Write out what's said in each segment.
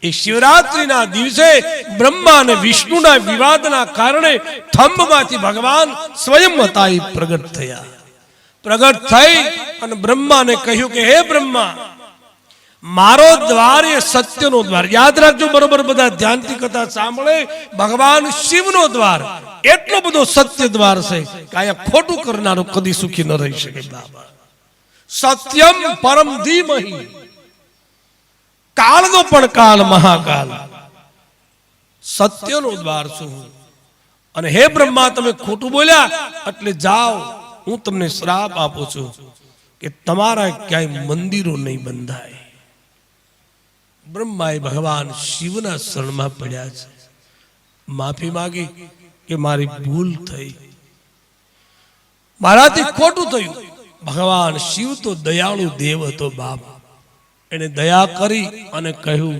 એ શિવરાત્રીના દિવસે બ્રહ્મા અને વિષ્ણુના વિવાદના કારણે થંભમાંથી ભગવાન સ્વયં હતા પ્રગટ થયા. પ્રગટ થઈ અને બ્રહ્માને કહ્યું કે હે બ્રહ્મા, મારો દ્વાર એ સત્યનો દ્વાર. યાદ રાખજો બરોબર, બધા ધ્યાનથી કથા સાંભળે. ભગવાન શિવનો દ્વાર એટલો બધો સત્ય દ્વાર છે કે અહીંયા ખોટું કરનારો કદી સુખી ન રહી શકે. બાબા સત્યમ પરમ ધીમહિ, કાળનો પણ કાળ મહાકાલ, સત્યનો દ્વાર છું. અને હે બ્રહ્મા, તમે ખોટું બોલ્યા એટલે જાઓ, હું તમને શ્રાપ આપું છું કે તમારા ક્યાંય મંદિરો નહીં બંધાય. બ્રહ્માએ ભગવાન શિવના શરણમાં પડ્યા છે, માફી માંગી કે મારી ભૂલ થઈ, મારાથી ખોટું થયું. ભગવાન શિવ તો દયાળુ દેવ હતો બાપ. એને દયા કરી અને કહ્યું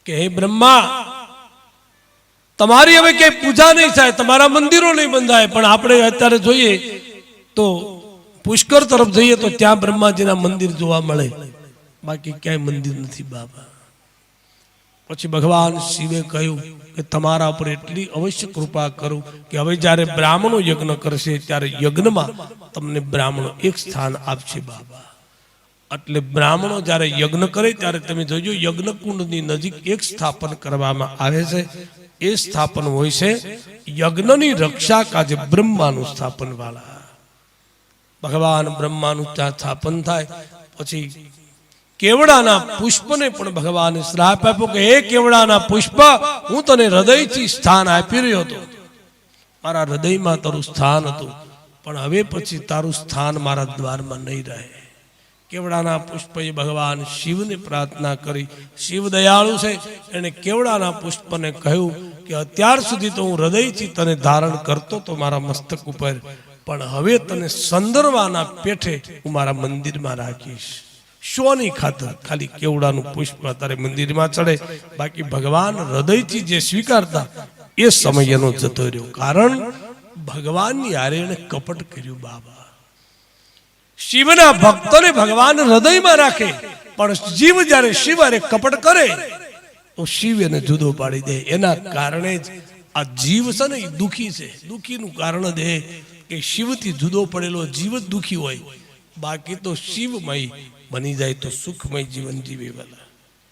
કે હે બ્રહ્મા, તમારી હવે ક્યાંય પૂજા નહીં થાય, તમારા મંદિરો નહીં બંધાય, પણ આપણે અત્યારે જોઈએ તો પુષ્કર તરફ જઈએ તો ત્યાં બ્રહ્માજીના મંદિર જોવા મળે, બાકી ક્યાંય મંદિર નથી બાબા. પછી ભગવાન શિવે કહ્યું કે તમારા ઉપર એટલી અવશ્ય કૃપા કરું કે હવે જ્યારે બ્રાહ્મણો યજ્ઞ કરશે ત્યારે યજ્ઞમાં તમને બ્રાહ્મણો એક સ્થાન આપશે બાબા. એટલે બ્રાહ્મણો જ્યારે યજ્ઞ કરે ત્યારે તમે જોજો, યજ્ઞકુંડની નજીક એક સ્થાપન કરવામાં આવે છે. એ સ્થાપન હોય છે યજ્ઞની રક્ષા કાજે બ્રહ્માનું સ્થાપન વાળા. ભગવાન બ્રહ્માનું ત્યાં સ્થાપન થાય. પછી કેવડાના પુષ્પને પણ ભગવાને શ્રાપ આપ્યો કે હે કેવડાના પુષ્પ, હું તને હૃદયથી સ્થાન આપી રહ્યો હતો, મારા હૃદયમાં તારું સ્થાન હતું, પણ હવે પછી તારું સ્થાન મારા દ્વારમાં નહીં રહે. કેવડાના પુષ્પએ ભગવાન શિવને પ્રાર્થના કરી. શિવ દયાળુ છે, એને કેવડાના પુષ્પને કહ્યું કે અત્યાર સુધી તો હું હૃદયથી તને ધારણ કરતો તો મારા મસ્તક ઉપર, પણ હવે તને સંદર્વાના પેઠે હું મારા મંદિરમાં રાખીશ. શોની ખાતર? ખાલી કેવડાનું પુષ્પ તારે મંદિરમાં ચડે, બાકી ભગવાન હૃદયથી જે સ્વીકારતા એ સમય એનો જતો રહ્યો. કારણ ભગવાનની હારે એને કપટ કર્યું બાબા. શિવના ભક્તોને ભગવાન હૃદયમાં રાખે, પણ જીવ જ્યારે શિવ હારે કપટ કરે તો શિવ એને જુદો પાડી દે. એના કારણે જ આ જીવ છે ને એ દુઃખી છે. દુઃખીનું કારણ જ એ કે શિવથી જુદો પડેલો જીવ જ દુઃખી હોય, બાકી તો શિવમય બની જાય તો સુખમય જીવન જીવે વાલા.